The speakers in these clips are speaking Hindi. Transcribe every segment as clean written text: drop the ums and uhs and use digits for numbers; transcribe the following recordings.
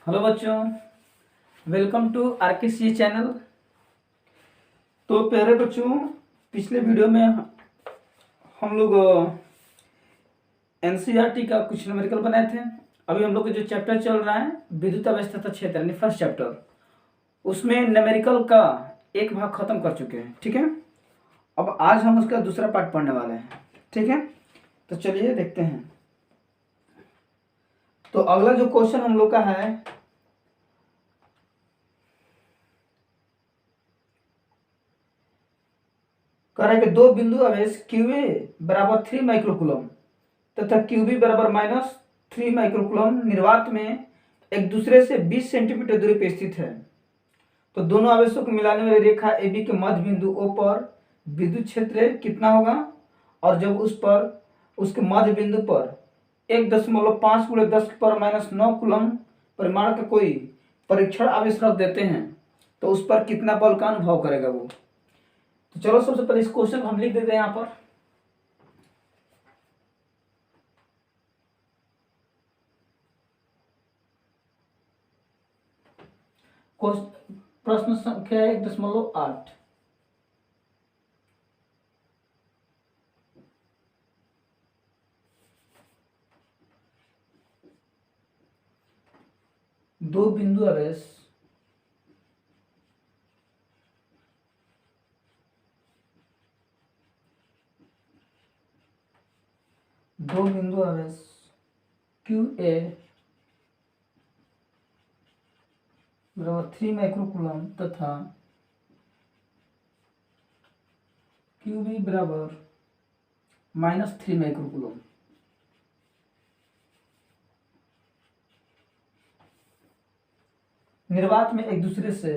हेलो बच्चों, वेलकम टू आरकेसी चैनल। तो प्यारे बच्चों, पिछले वीडियो में हम लोग एनसीईआरटी का कुछ न्यूमेरिकल बनाए थे। अभी हम लोग का जो चैप्टर चल रहा है विद्युत अवस्था क्षेत्र यानी फर्स्ट चैप्टर, उसमें न्यूमेरिकल का एक भाग खत्म कर चुके हैं। ठीक है, अब आज हम उसका दूसरा पार्ट पढ़ने वाले हैं। ठीक है, तो चलिए देखते हैं। तो अगला जो क्वेश्चन हम लोग का है, कह रहा है कि दो बिंदु आवेश QA बराबर 3 माइक्रोकूलम तथा QB बराबर -3 माइक्रोकूलम निर्वात में एक दूसरे से 20 सेंटीमीटर दूरी पर स्थित है। तो दोनों आवेशों को मिलाने वाली रेखा AB के मध्य बिंदु O पर विद्युत क्षेत्र कितना होगा, और जब उस पर उसके मध्य बिंदु पर 1.5 × 10⁻⁹ कूलम परिमाण का कोई परीक्षण आवेश रख देते हैं तो उस पर कितना बल का अनुभव करेगा वो। तो चलो सबसे पहले इस क्वेश्चन को हम लिख देते हैं यहाँ पर। प्रश्न संख्या 1.8। दो बिंदु आवेश QA बराबर 3 माइक्रोकूलम तथा QB बराबर -3 माइक्रोकूलम निर्वात में एक दूसरे से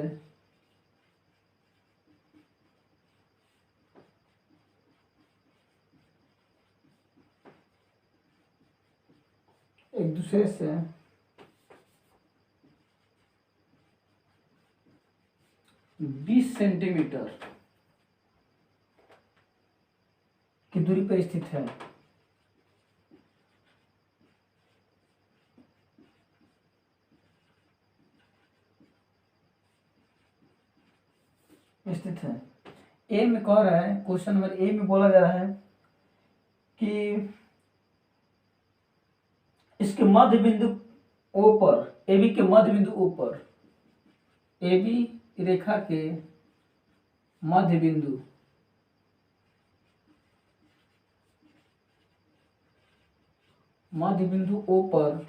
से 20 सेंटीमीटर की दूरी पर स्थित है। ए में कह रहा है, क्वेश्चन नंबर ए में बोला जा रहा है कि इसके मध्य बिंदु O पर, AB के मध्य बिंदु O पर, AB रेखा के मध्य बिंदु O पर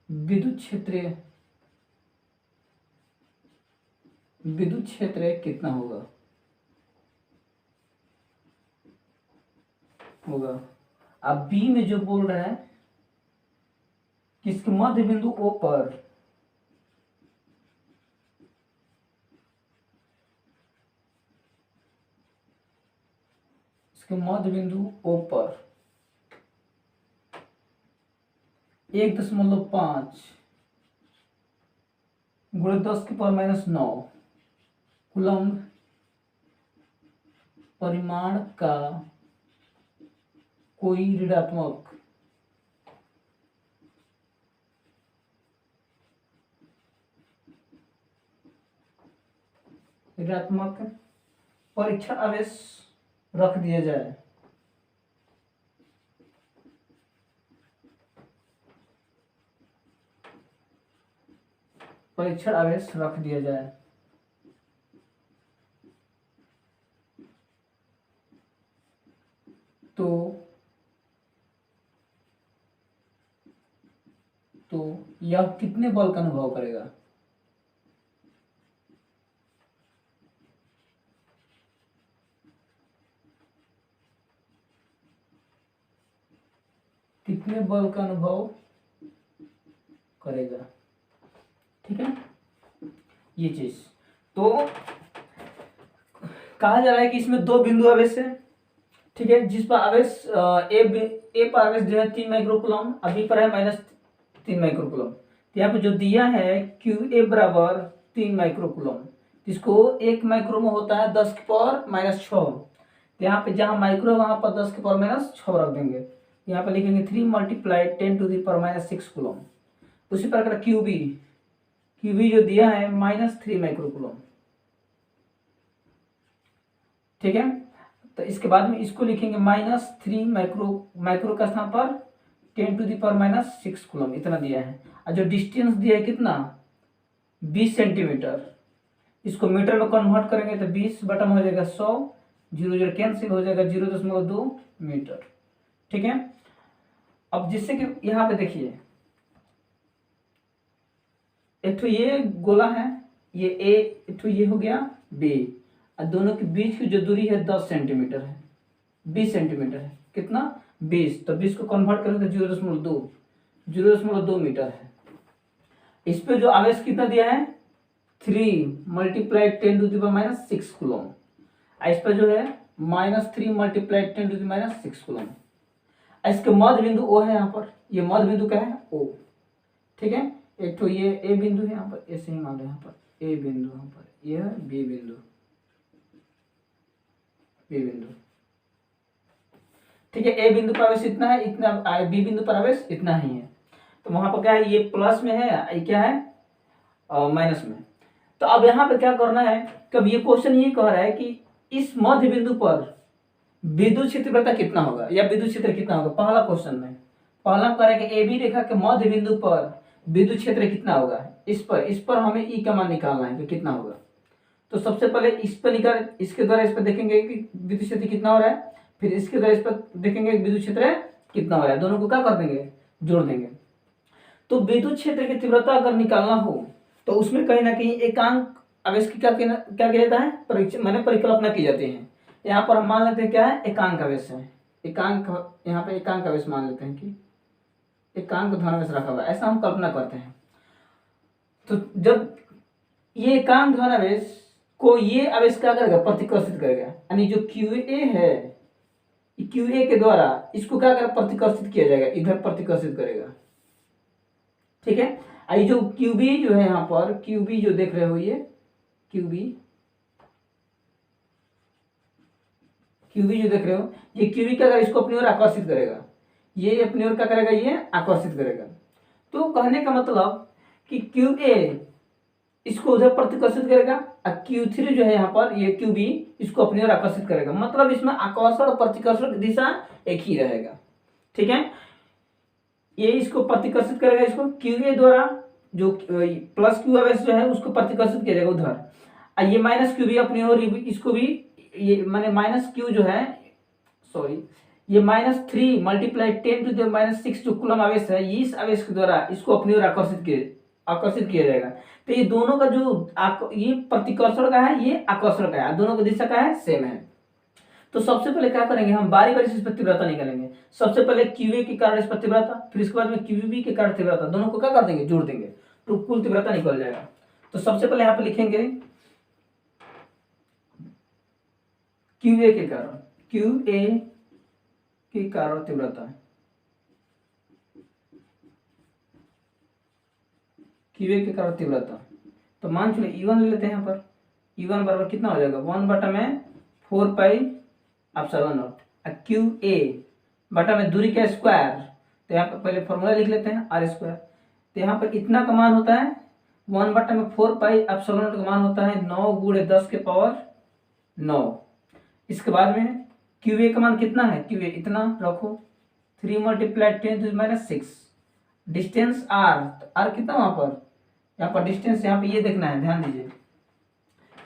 विद्युत क्षेत्र कितना होगा। अब बी में जो बोल रहा है कि इसके मध्य बिंदु O पर × 10⁻⁹ कूलम परिमाण का कोई ऋणात्मक परीक्षण आवेश रख दिया जाए। तो यह कितने बल का अनुभव करेगा। ठीक है, ये चीज तो कहा जा रहा है कि इसमें दो बिंदु आवेश है। ठीक है, जिस पर आवेश ए पर आवेश जो है 3 माइक्रोकूलम, अभी पर है -3 माइक्रोकूलम। तो यहाँ पे जो दिया है QA बराबर 3 माइक्रोकूलम, जिसको 1 माइक्रो होता है 10⁻⁻⁶। तो यहाँ पे जहाँ माइक्रो वहां पर 10⁻⁻⁶ रख देंगे। यहाँ पे लिखेंगे 3 × 10⁻⁻⁶ कूलम। उसी प्रकार क्यूबी, क्यूबी जो दिया है -3 माइक्रोकूलम। ठीक है, तो इसके बाद में इसको लिखेंगे -3 माइक्रो का स्थान पर 10⁻⁻6 कूलम इतना दिया है। और जो डिस्टेंस दिया है कितना 20 सेंटीमीटर, इसको मीटर में कन्वर्ट करेंगे तो 20 बटा में हो जाएगा 100, 0 0 कैंसिल हो जाएगा 0.2 मीटर। ठीक है, अब जिससे कि यहाँ पे देखिए एक तो ये गोला है, ये ए, एक तो ये हो गया बी, और दोनों के बीच की जो दूरी है 10 सेंटीमीटर है, 20 सेंटीमीटर है, कितना 20, तो 20 को कन्वर्ट करें तो 0.2 मीटर है। इस पे जो आवेश कितना दिया है 3 × 10⁻⁻6 कूलम, इस पर जो है -3 × 10⁻⁻6 कूलम। इसके मध्य बिंदु ओ है, यहाँ पर ये मध्य बिंदु क्या है ओ। ठीक है, एक तो ये ए बिंदु है, यहाँ पर ऐसे ही मान लो, यहाँ पर ए बिंदु, यहाँ पर यह बी बिंदु, बी बिंदु। ठीक है, ए बिंदु पर आवेश इतना है, इतना, बी बिंदु पर आवेश इतना ही है, तो वहां पर क्या है ये प्लस में है, ये क्या है माइनस में। तो अब यहाँ पे क्या करना है, कब ये क्वेश्चन ये कह रहा है कि इस मध्य बिंदु पर विद्युत क्षेत्रफलता कितना होगा या विद्युत क्षेत्र कितना होगा। पहला क्वेश्चन में पहला कह रहा है कि ए बी रेखा के मध्य बिंदु पर विद्युत क्षेत्र कितना होगा, इस पर हमें ई का मान निकालना है कि कितना होगा। तो सबसे पहले इस पर निकाल, इसके द्वारा इस पर देखेंगे कि विद्युत क्षेत्र कितना हो रहा है, फिर इसके द्वारा इस पर देखेंगे विद्युत क्षेत्र कितना हो रहा है, दोनों को क्या कर देंगे जोड़ देंगे। तो विद्युत क्षेत्र की तीव्रता अगर निकालना हो तो उसमें कहीं ना कहीं एकांक आवेश की क्या किया जाता है, परिकल्पना की जाती है। यहाँ पर हम मान लेते हैं क्या है एकांक आवेश है, एकांक, यहाँ पे एकांक आवेश मान लेते हैं कि एकांक धनावेश रखा हुआ है, ऐसा हम कल्पना करते हैं। तो जब ये एकांक धनावेश को ये आवेश क्या करेगा प्रतिकर्षित करेगा, यानी जो QA है QA के द्वारा इसको क्या करेगा प्रतिकर्षित किया जाएगा, इधर प्रतिकर्षित करेगा। ठीक है, ये जो QB जो है यहाँ पर QB जो देख रहे हो ये QB जो देख रहे हो ये QB क्या करेगा इसको अपनी ओर आकर्षित करेगा, ये अपनी ओर क्या करेगा ये आकर्षित करेगा। तो कहने का मतलब कि QA इसको उधर प्रतिकर्षित करेगा और Q3 जो है यहाँ पर ये QB इसको अपनी ओर आकर्षित करेगा, मतलब इसमें आकर्षण और प्रतिकर्षण की दिशा एक ही रहेगा। ठीक है, ये इसको प्रतिकर्षित करेगा, इसको QA द्वारा जो प्लस Q आवेश जो है उसको प्रतिकर्षित किया जाएगा उधर, और ये -QB अपनी ओर इसको भी ये माने -Q जो है सॉरी ये -3 × 10⁻⁻6 जो कूलम आवेश है, इस आवेश के द्वारा इसको अपनी ओर आकर्षित किया जाएगा। तो ये दोनों का जो ये प्रतिकर्षण का है ये आकर्षण का है, दोनों की दिशा का है सेम है। तो सबसे पहले क्या करेंगे हम बारी बारी से इस पर तीव्रता निकालेंगे। सबसे पहले QA के कारण इस पर तीव्रता, फिर इसके बाद में QB के कारण तीव्रता, दोनों को क्या कर देंगे जोड़ देंगे तो कुल तीव्रता निकल जाएगा। तो सबसे पहले यहाँ पे लिखेंगे QA के कारण तीव्रता, QA के कारण तीव्रता। तो मान चलिए E1 ले लेते हैं, यहाँ पर E1 बराबर कितना हो जाएगा 1/4πε0 QA बटा में दूरी का स्क्वायर, तो यहाँ पर पहले फॉर्मूला लिख लेते हैं R²। तो यहाँ पर इतना का मान होता है 1/4πε0 का मान होता है 9 × 10⁻9। इसके बाद में QA का मान कितना है, QA इतना रखो 3 × 10⁻6, डिस्टेंस R, तो R कितना वहां पर, यहाँ पर डिस्टेंस यहाँ पे ये देखना है, ध्यान दीजिए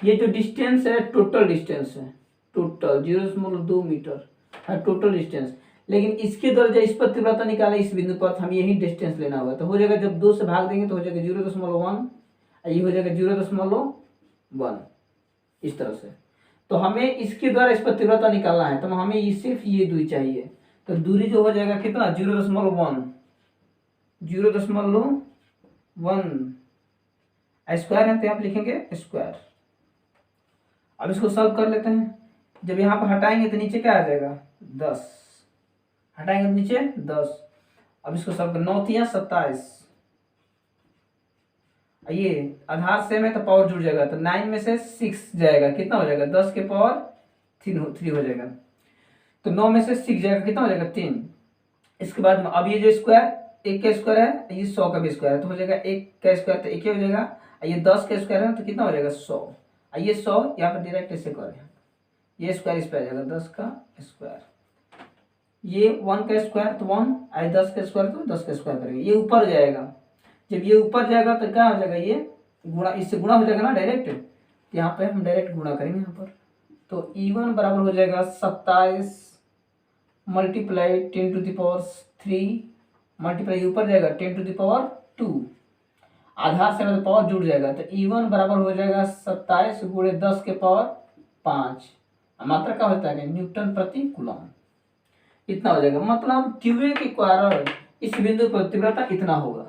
ये जो डिस्टेंस है टोटल डिस्टेंस है, टोटल 0.2 मीटर है टोटल डिस्टेंस, लेकिन इसके द्वारा जब इस पर तीव्रता निकाले इस बिंदु पर हम यही डिस्टेंस लेना होगा। तो हो जाएगा जब 2 से भाग देंगे तो हो जाएगा 0.1, ये हो जाएगा 0.1 इस तरह से। तो हमें इसके द्वारा इस पर तीव्रता निकालना है, तो हमें ये सिर्फ ये दूरी चाहिए, तो दूरी जो हो जाएगा कितना 0.1 स्क्वायर है, तो यहाँ पे लिखेंगे स्क्वायर। अब इसको सॉल्व कर लेते हैं। जब यहाँ पर हटाएंगे तो नीचे क्या आ जाएगा 10, हटाएंगे तो नीचे 10। अब इसको सॉल्व कर 9 × 27, ये आधार सेम है तो पावर जुड़ जाएगा, तो 9 में से 6 जाएगा कितना हो जाएगा 10 के पावर 3 हो जाएगा, तो 9 में से 6 जाएगा कितना हो जाएगा 3। इसके बाद में अब ये जो स्क्वायर 1 का स्क्वायर है, ये 100 का भी स्क्वायर है, तो हो जाएगा 1 का स्क्वायर तो 1 ही हो जाएगा। ये 10 का स्क्वायर है तो कितना हो जाएगा 100। ये 100 यहाँ पर डायरेक्ट ऐसे करें, ये स्क्वायर इस पे आ जाएगा 10 का स्क्वायर। ये 1 का स्क्वायर तो 1, आई 10 का स्क्वायर तो 10 का स्क्वायर करेंगे, ये ऊपर जाएगा। जब ये ऊपर जाएगा तो क्या हो जाएगा, ये गुणा, इससे गुणा हो जाएगा ना डायरेक्ट, यहाँ पे हम डायरेक्ट गुणा करेंगे यहाँ पर। तो E1 बराबर हो जाएगा 27 मल्टीप्लाई 10⁻³ मल्टीप्लाई ऊपर जाएगा 10⁻², आधार से मतलब पावर जुड़ जाएगा, तो E1 बराबर हो जाएगा 27 गुणे 10 के पावर 5। मात्रा क्या होता है, न्यूटन प्रति कूलम, इतना हो जाएगा। मतलब क्यूए के कारण इस बिंदु पर तीव्रता इतना होगा।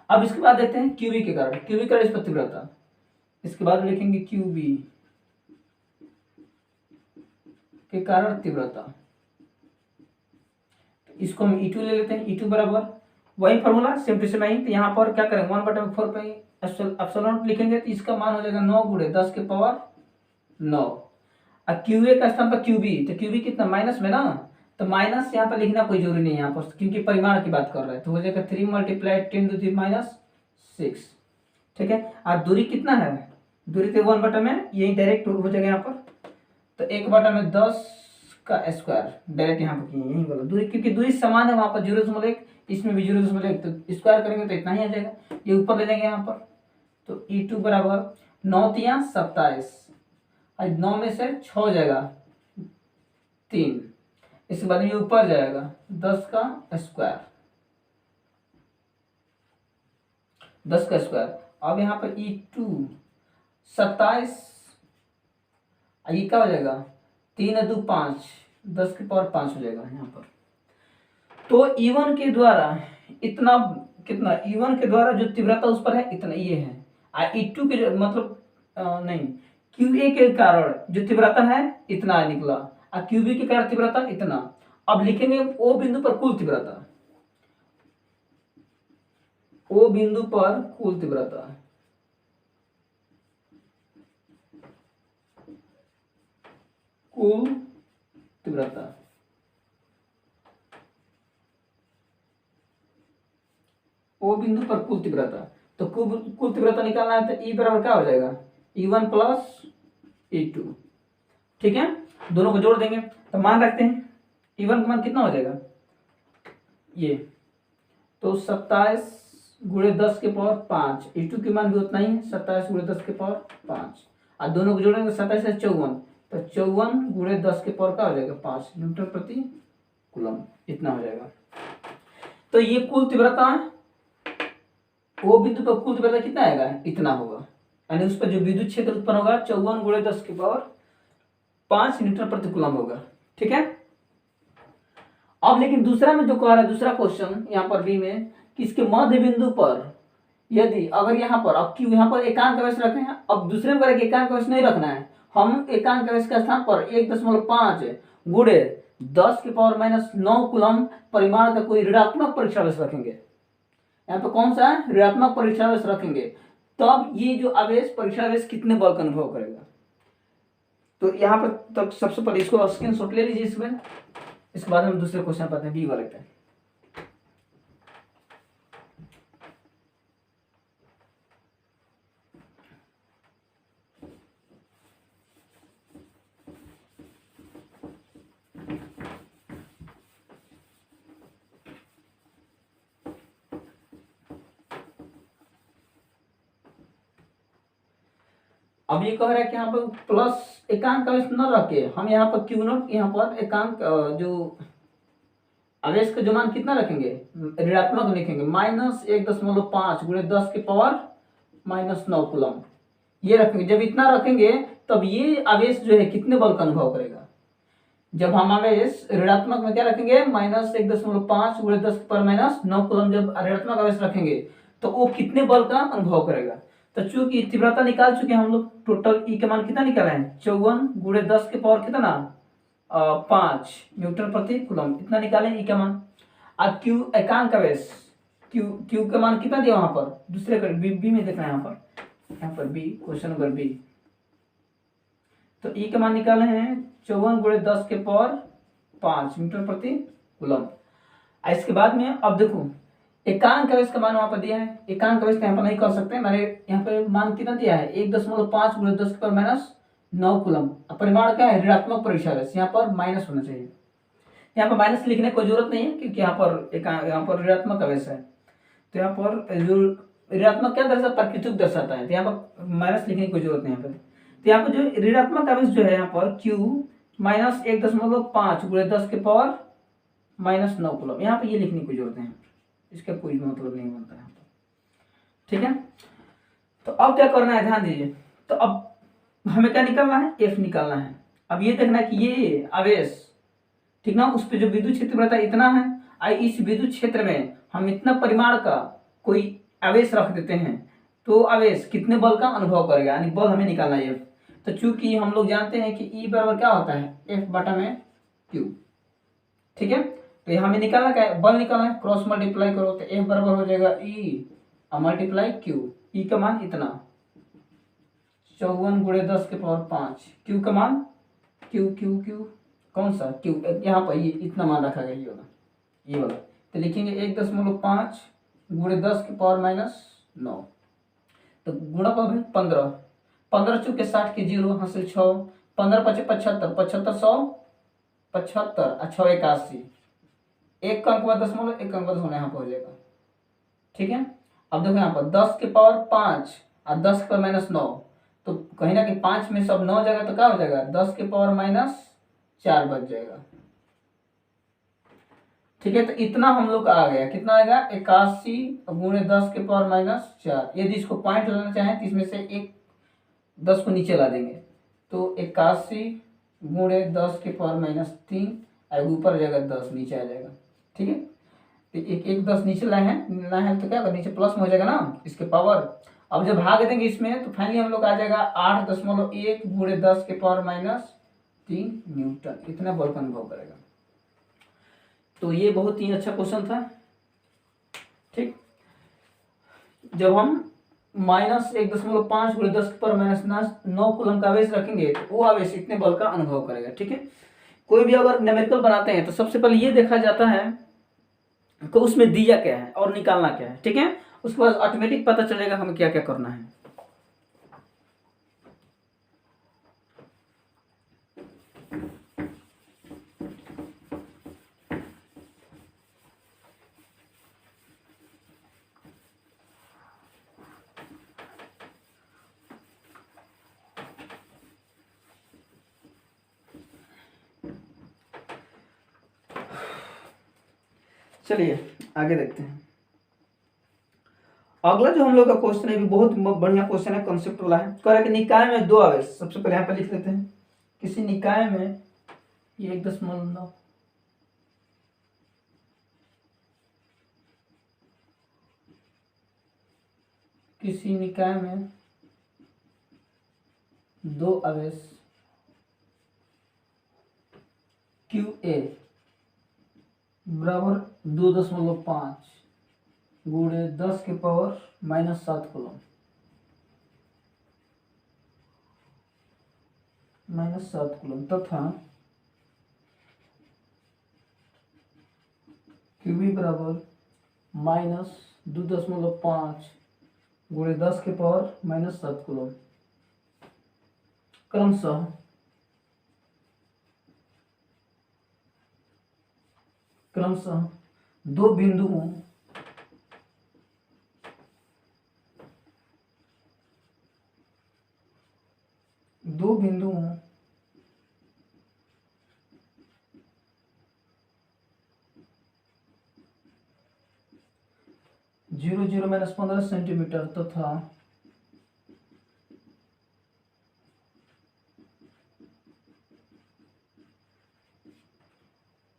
अब इसके बाद देखते हैं क्यूबी के कारण, क्यूबी कारण इस पर तीव्रता, इसके बाद लिखेंगे क्यूबी के कारण तीव्रता। इसको हम E2 ले लेते हैं, E2 बराबर वही फॉर्मूला सेम टू सेम आई। तो यहाँ पर क्या करेंगे 1/4 पे एप्सिलॉन लिखेंगे, तो इसका मान हो जाएगा 9 गुणे 10 के पावर 9। अब क्यूए का स्थान पर क्यूबी, तो क्यूबी कितना माइनस में ना, तो माइनस यहाँ पर लिखना कोई जरूरी नहीं है यहाँ पर, क्योंकि परिमाण की बात कर रहे हैं, तो हो जाएगा 3 × 10⁻⁻6। ठीक है, और दूरी कितना है, दूरी तो 1/, यही डायरेक्ट हो जाएगा यहाँ पर, तो 1/10 का स्क्वायर डायरेक्ट यहाँ पर किए, यही बोला दूरी, क्योंकि दूरी समान है वहां पर 0.1, इसमें भी 0.1, तो स्क्वायर करेंगे तो इतना ही आ जाएगा, ये ऊपर ले जाएंगे यहाँ पर। तो E2 बराबर 9 × 27, 9 में से 6 हो जाएगा 3, इसके बाद ये ऊपर जाएगा 10 का स्क्वायर, 10 का स्क्वायर। अब यहाँ पर E2 27, ये क्या हो जाएगा 3 × 2 = 5, 10 के पावर 5 हो जाएगा यहाँ पर। तो E1 के द्वारा इतना कितना, E1 के द्वारा जो तीव्रता उस पर है इतना ये है, E2 के मतलब नहीं, QA के कारण जो तीव्रता है इतना निकला, और QB के कारण तीव्रता इतना। अब लिखेंगे O बिंदु पर कुल तीव्रता, O बिंदु पर कुल तीव्रता, कुल तीव्रता, O बिंदु पर कुल तीव्रता। तो कुल तीव्रता निकालना है, तो E बराबर क्या हो जाएगा E1 + E2। ठीक है, दोनों को जोड़ देंगे, तो मान रखते हैं E1 का मान कितना हो जाएगा, ये तो 27 गुणे 10 के पावर 5, E2 के मान भी उतना ही है 27 गुणे 10 के पावर 5, और दोनों को जोड़ेंगे 27 से 54, तो 54 गुणे 10 के पावर क्या हो जाएगा 5 न्यूटन प्रति कूलम, इतना हो जाएगा। तो ये कुल तीव्रता, वो बिंदु पर कुल तीव्रता कितना आएगा, इतना होगा, यानी उस पर जो विद्युत क्षेत्र उत्पन्न होगा 54 गुणे 10 के पावर 5 न्यूटन प्रति कूलम होगा। ठीक है, अब लेकिन दूसरा में जो कह रहा है, दूसरा क्वेश्चन यहाँ पर बी में, कि इसके मध्य बिंदु पर यदि अगर यहाँ पर, अब क्यों यहाँ पर एकांक अवयव रखे हैं, अब दूसरे में करें एकांक अवयव नहीं रखना है, हम एकांक अवयव के स्थान पर 1.5 गुणे 10 के पावर -9 कूलम परिमाण का कोई ऋणात्मक परीक्षावेश रखेंगे। यहाँ पे कौन सा है, ऋणात्मक परीक्षावेश रखेंगे, तब ये जो आवेश परीक्षावेश कितने बल का अनुभव करेगा। तो यहाँ पर तक सबसे पहले इसको स्क्रीनशॉट ले लीजिए इसमें, इसके बाद हम दूसरे क्वेश्चन पाते हैं बी वाले पे। अब ये कह रहा है कि यहाँ पर प्लस एकांक आवेश न रखे, हम यहाँ पर Q0 यहाँ पर एकांक जो आवेश का जो मान कितना रखेंगे, ऋणात्मक लिखेंगे, -1.5 गुणे 10 के पावर -9 कूलम, ये रखेंगे। जब इतना रखेंगे तब ये आवेश जो है कितने बल का अनुभव करेगा। जब हम आवेश ऋणात्मक में क्या रखेंगे, -1.5 गुणे 10 के पावर -9 कूलम, जब ऋणात्मक आवेश रखेंगे तो वो कितने बल का अनुभव करेगा। तो चूंकि तीव्रता निकाल चुके हम लोग, टोटल ई के मान कितना निकाला है 54 गुणे 10 के पावर कितना 5 न्यूटन प्रति कूलम, इतना निकाले ई का मान। अब क्यू एकांक आवेश, क्यू का मान कितना दिया वहां पर, दूसरे बी में देखना है, यहाँ पर बी, क्वेश्चन नंबर बी। तो ई का मान निकाले हैं 54 गुणे 10 के पावर 5 न्यूटन प्रति कूलम। इसके बाद में अब देखो एकांक आवेश का मान वहां पर दिया है, एकांक आवेश यहाँ पर नहीं कर सकते, मैंने यहाँ पे मान कितना दिया है 1.5 × 10⁻⁹ कूलम। परिमाण क्या है ऋणात्मक परीक्षा आवेश, यहाँ पर माइनस होना चाहिए, यहाँ पर माइनस लिखने की कोई जरूरत नहीं है क्योंकि यहाँ पर ऋणात्मक आवेश है, तो यहाँ पर जो ऋणात्मक क्या दर्शाता है प्रकृति दर्शाता है, तो यहाँ पर माइनस लिखने की कोई जरूरत नहीं यहाँ पर। तो यहाँ पर जो ऋणात्मक आवेश जो है यहाँ पर Q -1.5 × 10⁻⁹ कूलम, यहाँ पे ये लिखने की कोई जरूरत नहीं है, इसका कोई मतलब नहीं बनता है। ठीक है, तो अब क्या करना है ध्यान दीजिए, तो अब हमें क्या निकालना है F निकालना है। अब ये देखना है कि ये आवेश ठीक ना, उस पे जो विद्युत क्षेत्र रहता है इतना है, इस विद्युत क्षेत्र में हम इतना परिमाण का कोई आवेश रख देते हैं तो आवेश कितने बल का अनुभव करेगा, यानी बल हमें निकालना है। तो चूंकि हम लोग जानते हैं कि E बराबर क्या होता है F/Q, ठीक है, तो ये हमें निकालना क्या है, बल निकालना है, क्रॉस मल्टीप्लाई करो तो F बराबर हो जाएगा E मल्टीप्लाई Q, E का मान इतना 54 × 10⁵, Q का मान Q कौन सा Q, यहाँ पर ये इतना मान रखा गया, ये वाला, तो लिखेंगे 1.5 × 10⁻⁹, तो गुणा पर 15, 15 चौके 60 के 0 हासिल 6, 15 × 5 = 75, 75 100 75 और 6 81, एक का अंक बाद दशमलव, एक का अंक बाद होना यहाँ पर हो जाएगा। ठीक है, अब देखो यहाँ पर 10⁵ और 10⁻⁹, तो कहीं ना कहीं 5 में सब 9 जाएगा तो क्या हो जाएगा 10⁻⁴ बच जाएगा। ठीक है, तो इतना हम लोग का आ गया, कितना आएगा 81 × 10⁻⁴। यदि इसको पॉइंट लेना चाहें तो इसमें से एक 10 को नीचे ला देंगे, तो 81 × 10⁻³ और ऊपर जाएगा 10 नीचे आ जाएगा। ठीक है, तो एक 10 नीचे लाए हैं तो क्या होगा नीचे प्लस में हो जाएगा ना इसके पावर। अब जब भाग देंगे इसमें तो फाइनली हम लोग आ जाएगा 8.1 × 10⁻³ न्यूटन, इतना बल का अनुभव करेगा। तो ये बहुत ही अच्छा क्वेश्चन था। ठीक, जब हम -1.5 × 10⁻⁹ कूलम का आवेश रखेंगे तो वो आवेश इतने बल का अनुभव करेगा। ठीक है, कोई भी अगर न्यूमेरिकल बनाते हैं तो सबसे पहले ये देखा जाता है कि उसमें दिया क्या है और निकालना क्या है। ठीक है, उसके बाद ऑटोमेटिक पता चलेगा हमें क्या क्या करना है। चलिए आगे देखते हैं। अगला जो हम लोग का क्वेश्चन है भी बहुत बढ़िया क्वेश्चन है, कॉन्सेप्ट वाला है। कह रहा है कि निकाय में दो आवेश, सबसे पहले यहाँ पे लिख लेते हैं, किसी निकाय में ये 1.9 किसी निकाय में दो आवेश QA बराबर 2.5 × 10⁻⁷ कूलम, -7 कूलम, तथा QB बराबर -2.5 × 10⁻⁷ कूलम, क्रमशः दो बिंदुओं दो बिंदुओं 0 - 15 सेंटीमीटर तथा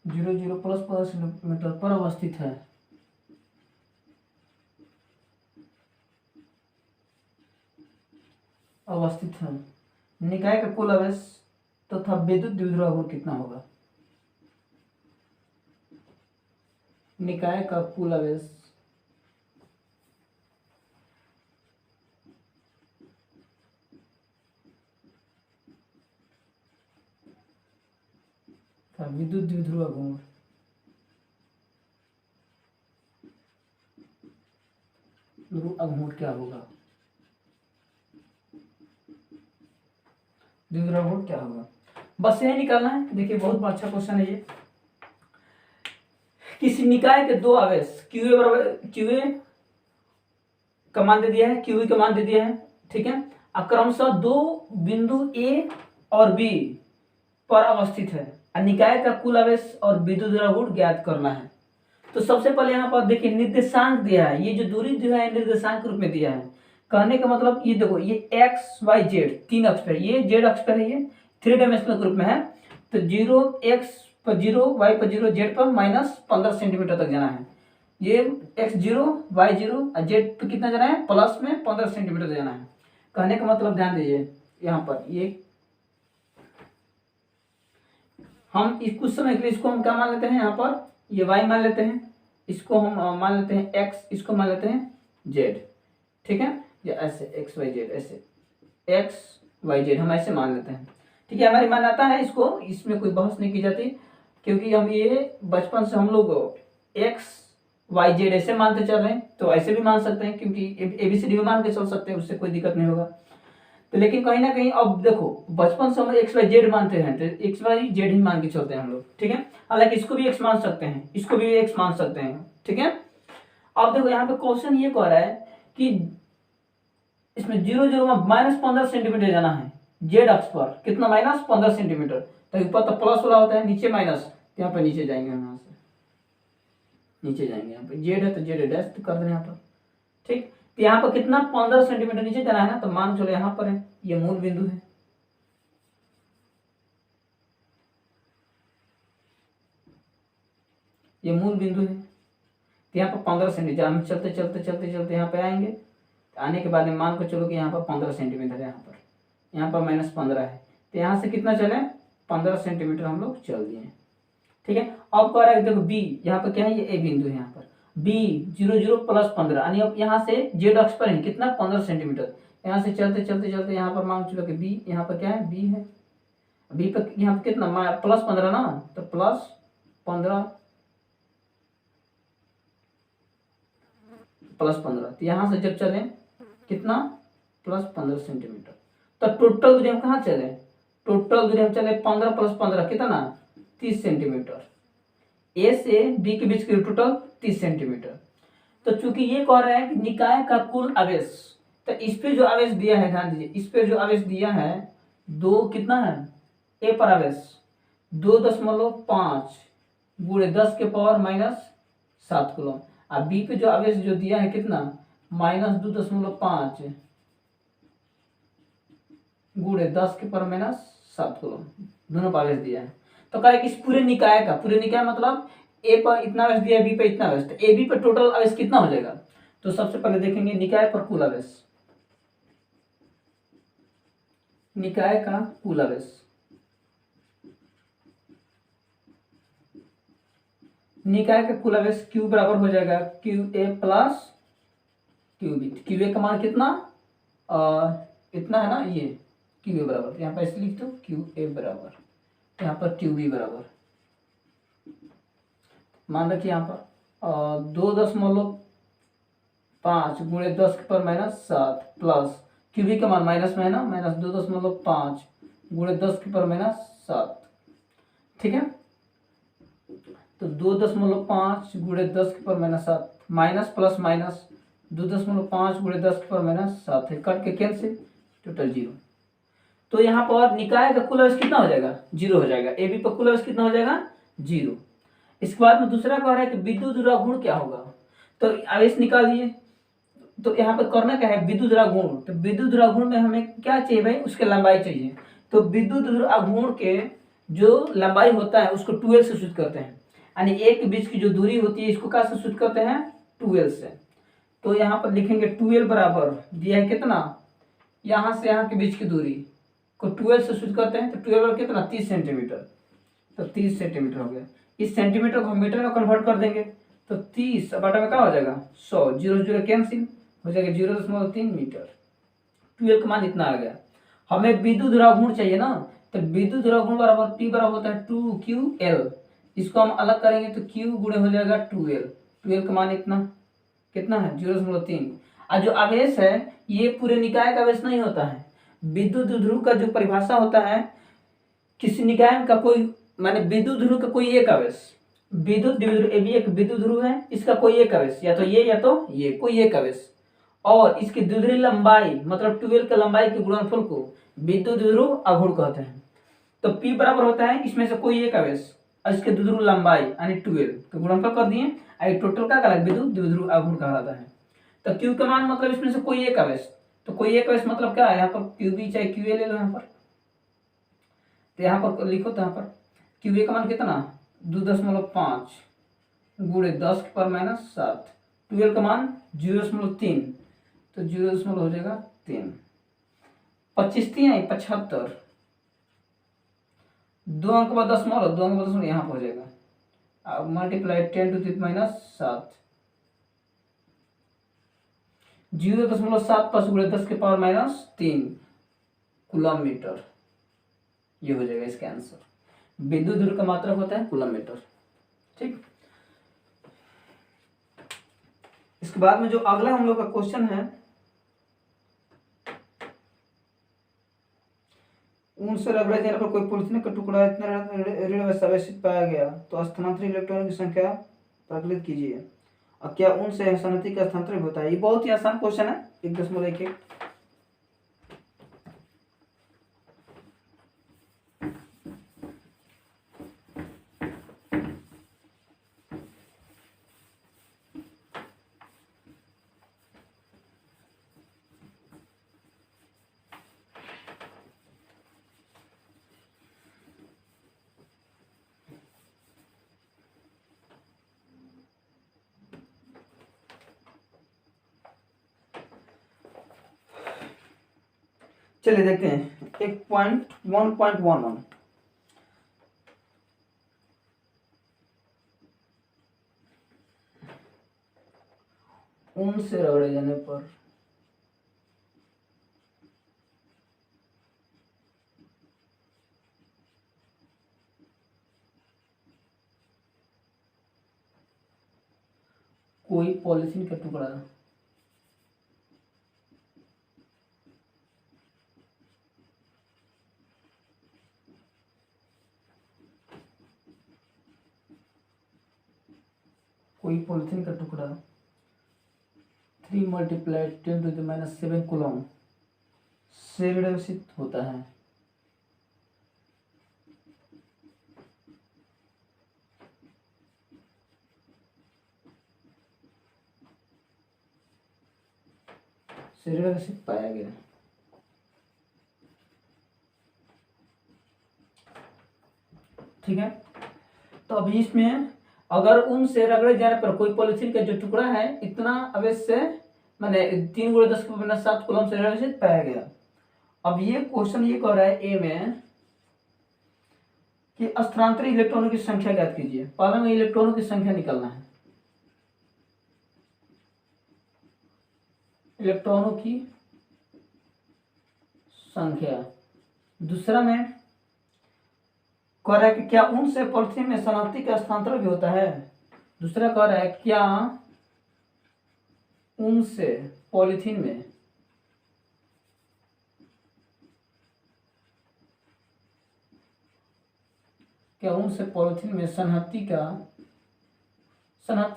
0 + 15 सेंटीमीटर पर अवस्थित है। निकाय का कुल आवेश तथा विद्युत द्विध्रुव गुण कितना होगा? निकाय का कुल आवेश विद्युत द्विध्रुव गुण ध्रुव अघूर्ण क्या होगा, द्विध्रुव अघूर्ण क्या होगा, बस यही निकालना है। देखिए बहुत अच्छा क्वेश्चन है ये। किसी निकाय के दो आवेश क्यूए बराबर क्यूए का मान दे दिया है, क्यूई का मान दे दिया है, ठीक है, क्रमशः दो बिंदु ए और बी पर अवस्थित है, निकाय का कुल आवेश और विद्युत गुण ज्ञात करना है। तो सबसे पहले यहाँ पर देखिए निर्देशांक दिया है, ये जो दूरी दिया है निर्देशांक के रूप में दिया है। कहने का मतलब ये देखो ये एक्स वाई जेड तीन अक्ष पर, ये जेड अक्ष पर है, ये थ्री डायमेंशनल ग्रुप में है। तो 0 एक्स पर 0 वाई पर 0 जेड पर -15 सेंटीमीटर तक जाना है। ये x0 y0 और जेड पे कितना जाना है, प्लस में 15 सेंटीमीटर जाना है। कहने का मतलब ध्यान दीजिए यहाँ पर ये हम इस कुछ समय के लिए इसको हम क्या मान लेते हैं, यहाँ पर ये y मान लेते हैं, इसको हम मान लेते हैं x, इसको मान लेते हैं z, ठीक है, या ऐसे x y z, ऐसे x y z हम ऐसे मान लेते हैं, ठीक है। हमारी मान्यता है इसको, इसमें कोई बहस नहीं की जाती, क्योंकि हम ये बचपन से हम लोग x y z ऐसे मानते चल रहे हैं, तो ऐसे भी मान सकते हैं, क्योंकि ABCD भी मान के चल सकते हैं, उससे कोई दिक्कत नहीं होगा। तो लेकिन कहीं ना कहीं अब देखो बचपन से हम एक्स वाई जेड मानते हैं, तो एक्स वाई जेड ही मान के चलते हैं हम लोग, ठीक है। हालांकि इसको भी एक्स मान सकते हैं, इसको भी एक्स मान सकते हैं, ठीक है। अब देखो यहाँ पे क्वेश्चन ये कह रहा है कि इसमें 0 0 में -15 सेंटीमीटर जाना है जेड अक्ष पर, कितना -15 सेंटीमीटर। तो ऊपर तो प्लस वाला होता है, नीचे माइनस, यहाँ पे नीचे जाएंगे हम, यहाँ से नीचे जाएंगे, यहाँ पे जेड है तो जेड डैश कर देना यहाँ पर, ठीक। तो यहाँ पर कितना 15 सेंटीमीटर नीचे जाना है ना, तो मान चलो यहाँ पर है, ये मूल बिंदु है, ये मूल बिंदु है। तो यहाँ पर 15 सेंटीमीटर हम चलते चलते चलते चलते यहाँ पे आएंगे, तो आने के बाद में मान को चलो कि यहाँ पर 15 सेंटीमीटर है, यहाँ पर -15 है, तो यहाँ से कितना चले 15 सेंटीमीटर हम लोग चल दिए, ठीक है। अब कह रहा है देखो बी, यहाँ पर क्या है, ये ए बिंदु है, यहाँ पर बी 0 0 + 15, यानी अब यहाँ से जेड अक्ष पर है कितना 15 सेंटीमीटर, यहाँ से चलते चलते चलते यहाँ पर मान चलो कि बी, यहाँ पर क्या है बी है, बी पर यहाँ पर कितना +15 ना, तो +15 +15, तो यहाँ से जब चले कितना +15 सेंटीमीटर, तो टोटल दूरी हम कहाँ चले, टोटल दूरी हम चले 15 + 15 कितना 30 सेंटीमीटर, ए से बी के बीच की टोटल 30 सेंटीमीटर। तो चूंकि ये कह रहा है कि निकाय का कुल आवेश, तो इस पे जो आवेश दिया है ध्यान दीजिए, इस पे जो आवेश दिया है दो कितना है, ए पर आवेश 2.5 गुणे 10 के पावर -7 कूलम, और बी पे जो आवेश जो दिया है कितना -2.5 गुणे 10 के पावर -7 कूलम, दोनों पर आवेश दिया है। तो कह रहा है कि इस पूरे निकाय का, पूरे निकाय मतलब ए पर इतना आवेश दिया है, बी पर इतना आवेश, तो ए बी पर टोटल आवेश कितना हो जाएगा। तो सबसे पहले देखेंगे निकाय पर कुल आवेश, निकाय का कुल आवेश, निकाय का कुल आवेश Q बराबर हो जाएगा QA + QB। QA का मान कितना इतना है ना, ये QA बराबर, यहाँ पर ऐसे लिख दो QA बराबर, यहाँ पर QB बराबर, मान रखिए यहाँ पर 2.5 गुणे 10 के पावर -7 प्लस QB का मान माइनस में है ना, -2.5 गुणे 10 के पावर -7, ठीक है। तो 2.5 गुणे 10 के पावर -7 माइनस प्लस माइनस 2.5 गुणे 10 के पावर -7 है, कट के कैंसिल, टोटल 0। तो यहाँ पर निकाय का कुल आवेश कितना हो जाएगा 0 हो जाएगा, ए बी पर कुल आवेश कितना हो जाएगा 0। इसके बाद में दूसरा कह रहा है कि विद्युत ध्रुव गुण क्या होगा, तो आवेश निकाल दिए, तो यहाँ पर करना क्या है विद्युत ध्रुव गुण, तो विद्युत ध्रुव गुण में हमें क्या चाहिए भाई, उसके लंबाई चाहिए। तो विद्युत ध्रुव गुण के जो लंबाई होता है उसको 2l से सूचित करते हैं, यानी एक के बीच की जो दूरी होती है इसको क्या से सूचित करते हैं 2l से। तो यहाँ पर लिखेंगे 2l बराबर दिया है कितना, यहाँ से यहाँ के बीच की दूरी को 2l से सूचित करते हैं, तो 2l बराबर कितना 30 सेंटीमीटर, तो 30 सेंटीमीटर हो गया। इस सेंटीमीटर को हम मीटर में कन्वर्ट कर देंगे, तो 30 बटा में क्या हो जाएगा 100, 0 0 कैंसिल हो जाएगा 0.3 मीटर। 2l का मान इतना आ गया। हमें विद्युत ध्रुव गुण चाहिए ना, तो विद्युत ध्रुव गुण बराबर P बराबर होता है 2QL, इसको हम अलग करेंगे तो Q गुणे हो जाएगा 2L, 2L का मान इतना कितना है 0.3, और जो आवेश है ये पूरे निकाय का आवेश नहीं होता है। विद्युत ध्रुव का जो परिभाषा होता है, किसी निकाय का कोई माने विद्युत ध्रुव का कोई एक आवेश, विद्युत द्विध्रुव ये भी एक विद्युत ध्रुव है, इसका कोई एक आवेश या तो ये कोई एक आवेश, और इसकी द्विध्रुवीय लंबाई मतलब 12 के लंबाई के गुणनफल को विद्युत द्विध्रुव आघूर्ण कहते हैं। तो P बराबर होता है इसमें से कोई एक आवेश और इसके द्विध्रुव लंबाई यानी 12 का गुणनफल कर दिए, आई टोटल का विद्युत द्विध्रुव आघूर्ण कहलाता है। तो Q का मान मतलब इसमें से कोई एक आवेश, तो कोई एक आवेश मतलब क्या है, यहाँ पर QB चाहे QA ले लो यहाँ पर, तो यहाँ पर लिखो, तो यहाँ पर QA का मान कितना 2.5 गुणे 10⁻⁷, 12 का मान 0.3, तो 0 हो जाएगा 3, 25 3 है 75, 2 अंक बाद दशमलव, 2 अंक बाद दशमलव यहाँ पर हो जाएगा, अब मल्टीप्लाई 10⁻⁷, 0.75 गुणे 10⁻³ कूलम मीटर, ये हो जाएगा इसका आंसर। विद्युत ध्रुव का मात्रक होता है कूलम मीटर। ठीक, इसके बाद में जो अगला हम लोग का क्वेश्चन है, ऊन से रगड़े जाने पर कोई पॉलिथीन का टुकड़ा इतना ऋण आवेशित पाया गया तो स्थानांतरित इलेक्ट्रॉनों की संख्या प्राकलित कीजिए। और क्या ऊन से संहति का स्थानांतरण होता है? ये बहुत ही आसान क्वेश्चन है, 1.1। चलिए देखते हैं 1.11। ऊन से रगड़े जाने पर कोई पॉलीथीन का टुकड़ा कोई पॉलीथीन का टुकड़ा 3 × 10⁻⁷ कूलम से ऋणावेशित होता है। से ऋणावेशित पाया गया। ठीक है, तो अभी इसमें अगर ऊन से रगड़े जाने पर कोई पॉलीथीन का जो टुकड़ा है इतना आवेश से माने 3 × 10⁻⁷ कूलम से ऋणावेशित पाया गया। अब ये क्वेश्चन ये कह रहा है ए में कि स्थानांतरित इलेक्ट्रॉनों की संख्या ज्ञात कीजिए। पहले में इलेक्ट्रॉनों की संख्या निकालना है, इलेक्ट्रॉनों की संख्या। दूसरा में कह रहा है कि क्या ऊन से पॉलीथीन में संहति का स्थानांतरण भी होता है। दूसरा कह रहा है क्या ऊन से पॉलीथीन में संहति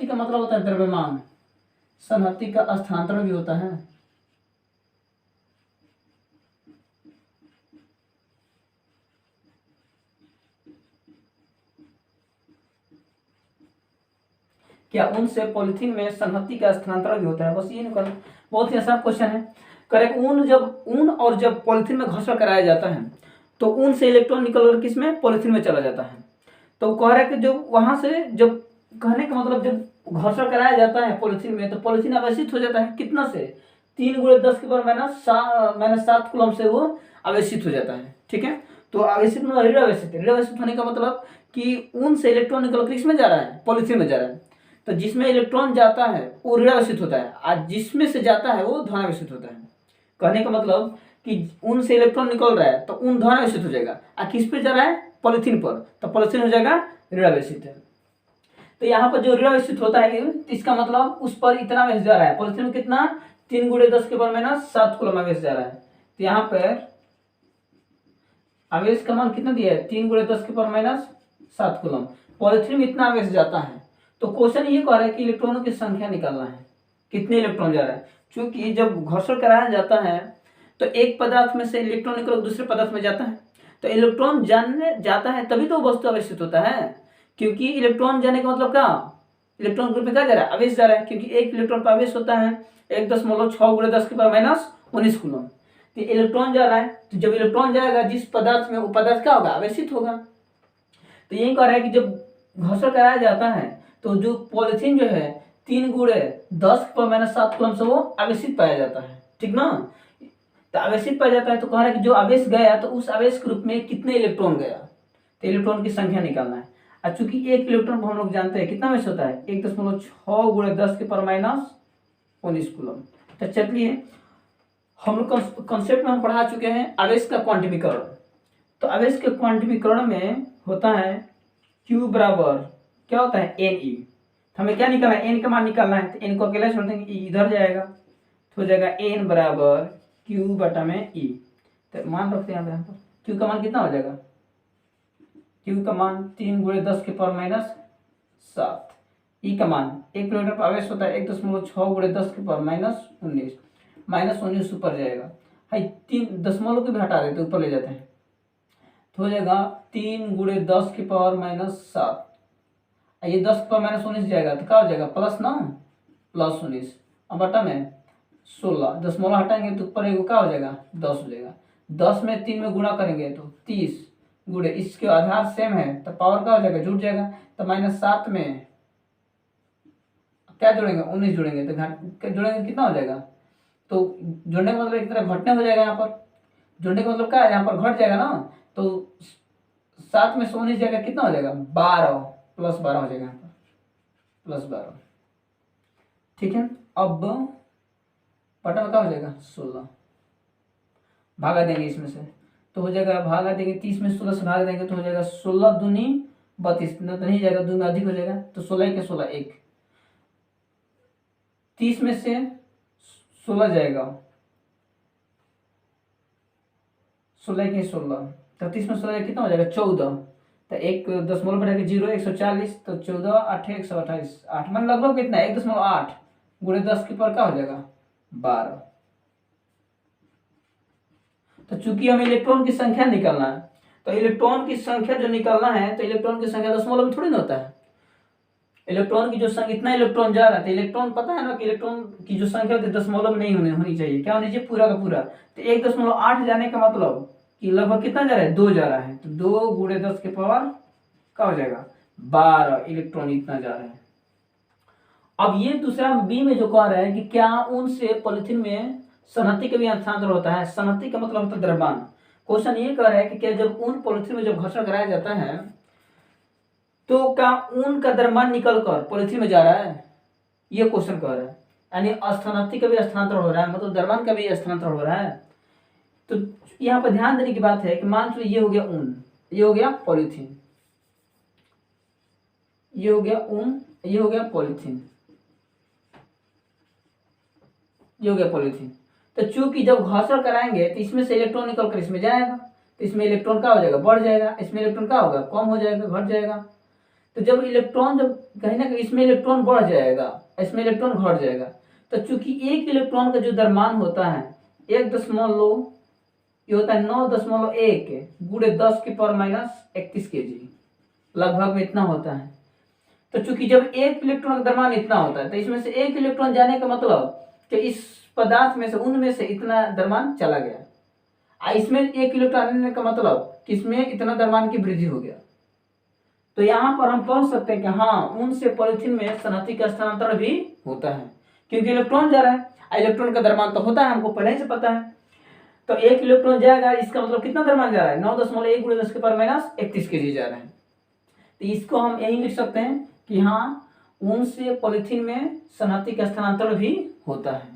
का मतलब होता है द्रव्यमान, संहति का स्थानांतरण भी होता है। क्या ऊन से पॉलीथीन में संहति का स्थानांतरण भी होता है। बस ये निकल, बहुत ही आसान क्वेश्चन है। करेक्ट, ऊन और जब पॉलीथीन में घर्षण कराया जाता है तो ऊन से इलेक्ट्रॉन निकलकर किसमें पॉलीथीन में चला जाता है। तो कह रहा है कि जो वहां से जब कहने का मतलब जब घर्षण कराया जाता है पॉलीथीन में तो पॉलीथीन आवेशित हो जाता है कितना से 3 × 10⁻⁷ कूलम से वो आवेशित हो जाता है। ठीक है, तो आवेशित मतलब ऋण आवेशित होने का मतलब कि ऊन से इलेक्ट्रॉन निकलकर किसमें जा रहा है, पॉलीथीन में जा रहा है। तो जिसमें इलेक्ट्रॉन जाता है वो ऋणावेशित होता है और जिसमें से जाता है वो धनावेशित होता है। कहने का मतलब कि ऊन से इलेक्ट्रॉन निकल रहा है तो ऊन धनावेशित हो जाएगा और किस पे जा रहा है, पॉलीथीन पर, तो पॉलीथीन हो जाएगा ऋणावेशित है। तो यहाँ पर जो ऋणावेशित होता है इसका मतलब उस पर इतना आवेश जा रहा है, पॉलीथीन में कितना 3 गुणे 10 के पावर माइनस 7 कूलम आवेश जा रहा है। तो यहाँ पर आवेश का मान कितना दिया है, 3 गुणे 10 के पावर माइनस 7 कूलम। पॉलिथीन में इतना आवेश जाता है। तो क्वेश्चन ये कह रहा है कि इलेक्ट्रॉनों की संख्या निकालना है, कितने इलेक्ट्रॉन जा रहा है। क्योंकि जब घर्षण कराया जाता है तो एक पदार्थ में से इलेक्ट्रॉन निकल दूसरे पदार्थ में जाता है। तो इलेक्ट्रॉन जाने जाता है तभी तो वस्तु आवेशित होता है। क्योंकि इलेक्ट्रॉन जाने का मतलब क्या, इलेक्ट्रॉन ग्रुप में क्या जा रहा है, आवेश जा रहा है। क्योंकि एक इलेक्ट्रॉन पर आवेश होता है 1.6 गुणे 10 के पावर माइनस 19 कूलम। तो इलेक्ट्रॉन जा रहा है, तो जब इलेक्ट्रॉन जाएगा जिस पदार्थ में, वो पदार्थ क्या होगा, आवेशित होगा। तो यही कह रहा है कि जब घर्षण कराया जाता है तो जो पॉलिथीन जो है 3 गुणे 10 के पावर माइनस 7 कूलम से वो आवेशित पाया जाता है, ठीक ना। तो आवेशित पाया जाता है तो कह रहा है कि जो आवेश गया तो उस आवेश ग्रुप में कितने इलेक्ट्रॉन गया, तो इलेक्ट्रॉन की संख्या निकालना है। और चूंकि एक इलेक्ट्रॉन हम लोग जानते हैं कितना आवेश होता है, 1.6 गुणे 10 के पावर माइनस 19 कूलम। तो चलिए हम लोग कॉन्सेप्ट में हम पढ़ा चुके हैं आवेश का क्वांटिमीकरण। तो आवेश के क्वांटिमीकरण में होता है Q बराबर क्या होता है, Ne। हमें क्या निकालना है, N का मान निकालना है। तो N को अकेला छोड़ देंगे, E इधर जाएगा तो हो जाएगा N बराबर Q बटा में E। तो मान रखते हैं यहाँ पर Q का मान कितना हो जाएगा, Q का मान 3 गुणे 10 के पावर माइनस 7। E का मान 1 किलोमीटर पर आवेश होता है 1.6 गुणे 10 के पावर माइनस 19, माइनस 19 ऊपर जाएगा। हाई 3 दशमलव को भी हटा देते ऊपर ले जाते हैं तो हो जाएगा 3 गुणे 10 के पावर माइनस 7। ये 10 के पावर माइनस 19 जाएगा तो क्या हो जाएगा, प्लस ना, प्लस 19। अब बटा में 16, दशमलव हटाएंगे तो ऊपर एगो क्या हो जाएगा, 10 हो जाएगा। 10 में 3 में गुणा करेंगे तो 30 गुणे, इसके आधार सेम है तो पावर क्या हो जाएगा, जुट जाएगा। तो माइनस 7 में क्या जोड़ेंगे, 19 जोड़ेंगे तो जोड़ेंगे कितना हो जाएगा। तो जोड़ने का मतलब एक तरह घटने हो जाएगा। यहाँ पर जोड़ने का मतलब क्या है, यहाँ पर घट जाएगा ना। तो 7 में से 19 जाएगा, कितना हो जाएगा, 12, प्लस 12 हो जाएगा यहाँ पर, प्लस 12, ठीक है। अब बटा में क्या हो जाएगा, 16, भागा देंगे इसमें से तो हो जाएगा, भागा देंगे 30 में 16 से भाग देंगे तो हो जाएगा 16 दूनी 32, नहीं जाएगा, 2 में अधिक हो जाएगा तो 16 के 16 1, 30 में से 16 जाएगा, 16 के 16, तो 30 में 16 कितना हो जाएगा, 14। तो एक दशमलव बढ़ा के 0, 140, तो 14 8 128, 8 मान लगभग कितना है, 1.8 गुणे 10 के पर क्या हो जाएगा, 12। तो चूंकि हमें इलेक्ट्रॉन की संख्या निकालना है, तो इलेक्ट्रॉन की संख्या जो निकालना है तो इलेक्ट्रॉन की संख्या दशमलव में थोड़ी ना होता है। इलेक्ट्रॉन की जो संख्या, इतना इलेक्ट्रॉन जा रहा है तो इलेक्ट्रॉन पता है ना कि इलेक्ट्रॉन की जो संख्या होती है दशमलव नहीं होनी चाहिए, क्या होनी चाहिए, पूरा का पूरा। तो 1.8 जाने का मतलब कि लगभग कितना जा रहा है, 2 जा रहा है। तो 2 गुणे 10 के पावर क्या हो जाएगा, 12 इलेक्ट्रॉन इतना जा रहा है। अब ये दूसरा बी में जो कह रहा है कि क्या उनसे पॉलिथीन में सनहत्ती का भी हस्तांतरण होता है। सनहत्ती का मतलब होता है द्रव्यमान। क्वेश्चन ये कह रहा है कि क्या जब ऊन पॉलिथीन में जब घर्षण कराया जाता है तो क्या ऊन का द्रव्यमान निकल कर पॉलिथीन में जा रहा है, ये क्वेश्चन कह रहा है। यानी स्थानार्थी का भी स्थानांतरण हो रहा है, मतलब द्रव्यमान का भी स्थानांतरण हो रहा है। तो यहाँ पर ध्यान देने की बात है कि मान लो ये हो गया ऊन, ये हो गया पॉलिथीन, ये हो गया ऊन, ये हो गया पॉलिथीन, ये हो गया पॉलिथीन। तो चूंकि जब घर्षण कराएंगे तो इसमें से इलेक्ट्रॉन निकल कर इसमें जाएगा, तो इसमें इलेक्ट्रॉन क्या हो जाएगा, बढ़ जाएगा, इसमें इलेक्ट्रॉन क्या होगा, कम हो जाएगा, घट जाएगा। तो जब इलेक्ट्रॉन, जब कहीं ना कहीं इसमें इलेक्ट्रॉन बढ़ जाएगा, इसमें इलेक्ट्रॉन घट जाएगा। तो चूंकि एक इलेक्ट्रॉन का जो द्रव्यमान होता है 1 ये होता है 9.1 गुणे 10 के पावर माइनस 31 kg, लगभग में इतना होता है। तो चूंकि जब एक इलेक्ट्रॉन का द्रव्यमान इतना होता है तो इसमें से एक इलेक्ट्रॉन जाने का मतलब कि इस पदार्थ में से, उनमें से इतना द्रव्यमान चला गया। इसमें एक इलेक्ट्रॉन आने का मतलब कि इसमें इतना द्रव्यमान की वृद्धि हो गया। तो यहाँ पर हम कह सकते हैं कि हाँ, ऊन से पॉलिथीन में सनहत्ती का स्थानांतरण भी होता है, क्योंकि इलेक्ट्रॉन जा रहा है। इलेक्ट्रॉन का द्रव्यमान तो होता है, हमको पहले से पता है। तो एक इलेक्ट्रॉन जाएगा, इसका मतलब कितना द्रव्यमान जा रहा है, 9.1 गुणे 10 के पावर माइनस 31 kg जा रहा है। तो इसको हम यही लिख सकते हैं कि हाँ, ऊन से पॉलिथीन में सनहत्ती का स्थानांतरण भी होता है,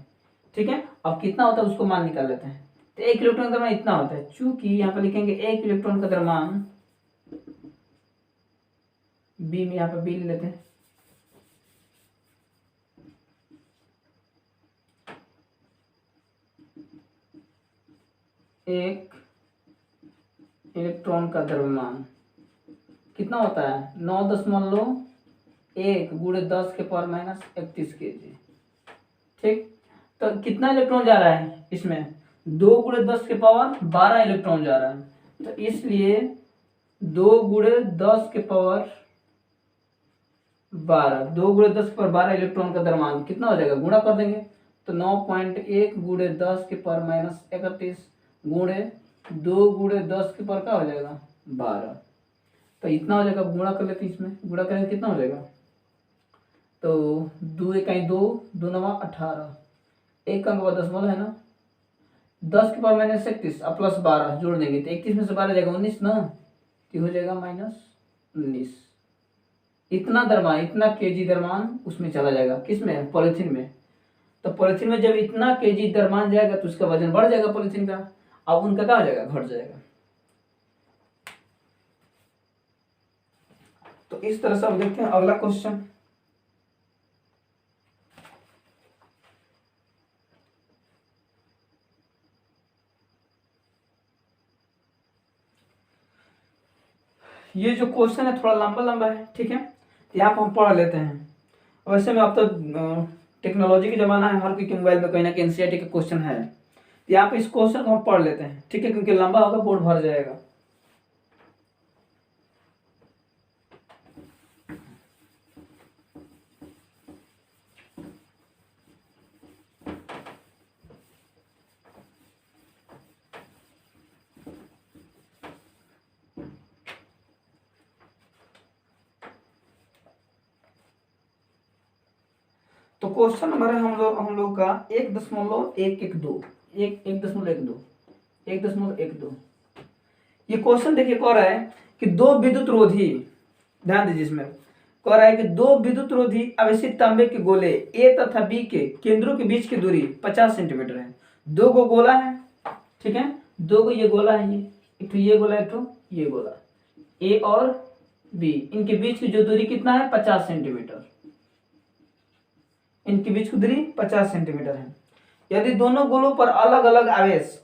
ठीक है। अब कितना होता है उसको मान निकाल लेते हैं। तो एक इलेक्ट्रॉन का द्रव्यमान इतना होता है, चूंकि यहाँ पर लिखेंगे एक इलेक्ट्रॉन का द्रव्यमान, बी में यहाँ पर बी ले लेते हैं। एक इलेक्ट्रॉन का द्रव्यमान कितना होता है 9.1 गुणे 10⁻31 kg। ठीक, तो कितना इलेक्ट्रॉन जा रहा है इसमें 2 गुणे 10⁻12 इलेक्ट्रॉन जा रहा है। तो इसलिए 2 गुणे 10⁻12 इलेक्ट्रॉन का द्रव्यमान कितना हो जाएगा, गुणा कर देंगे तो 9.1 गुणे 10⁻31 गुणे 2 गुणे 10 के पर क्या हो जाएगा 12। तो इतना हो जाएगा, गुणा कर लेते हैं, इसमें गुणा करेंगे कितना हो जाएगा, तो 2 इकाई 2, 2 9 18, एक अंक बाद दशमलव है ना, 10⁻31 और प्लस 12 जोड़ देंगे तो 31 में से 12 जाएगा 19 ना, तो हो जाएगा -19। इतना द्रव्यमान, इतना केजी द्रव्यमान उसमें चला जाएगा, किसमें, पॉलिथीन में। तो पॉलिथीन में जब इतना केजी द्रव्यमान जाएगा तो उसका वजन बढ़ जाएगा पॉलिथीन का, अब उनका क्या हो जाएगा, घट जाएगा। तो इस तरह से अब देखते हैं अगला क्वेश्चन। ये जो क्वेश्चन है थोड़ा लंबा लंबा है, ठीक है, यहाँ पर हम पढ़ लेते हैं। वैसे में अब तो टेक्नोलॉजी का जमाना है, हर कोई के मोबाइल में कहीं ना कहीं एनसीईआरटी का क्वेश्चन है। यहाँ पे इस क्वेश्चन को हम पढ़ लेते हैं, ठीक है, क्योंकि लंबा होगा बोर्ड भर जाएगा। तो क्वेश्चन नंबर है हम लोग का 1.112 ये क्वेश्चन देखिए, कह रहा है कि दो विद्युत रोधी, ध्यान दीजिए इसमें, कह रहा है कि दो विद्युत रोधी आवेशित तांबे के गोले ए तथा बी के केंद्रों के बीच की दूरी 50 सेंटीमीटर है। दो गो गोला है, ठीक है, दो गो ये गोला है, ये एक तो ये गोला, एक तो ये गोला, ए और बी, इनके बीच की जो दूरी कितना है 50 सेंटीमीटर, इनके बीच की दूरी 50 सेंटीमीटर है। यदि दोनों गोलों पर अलग अलग आवेश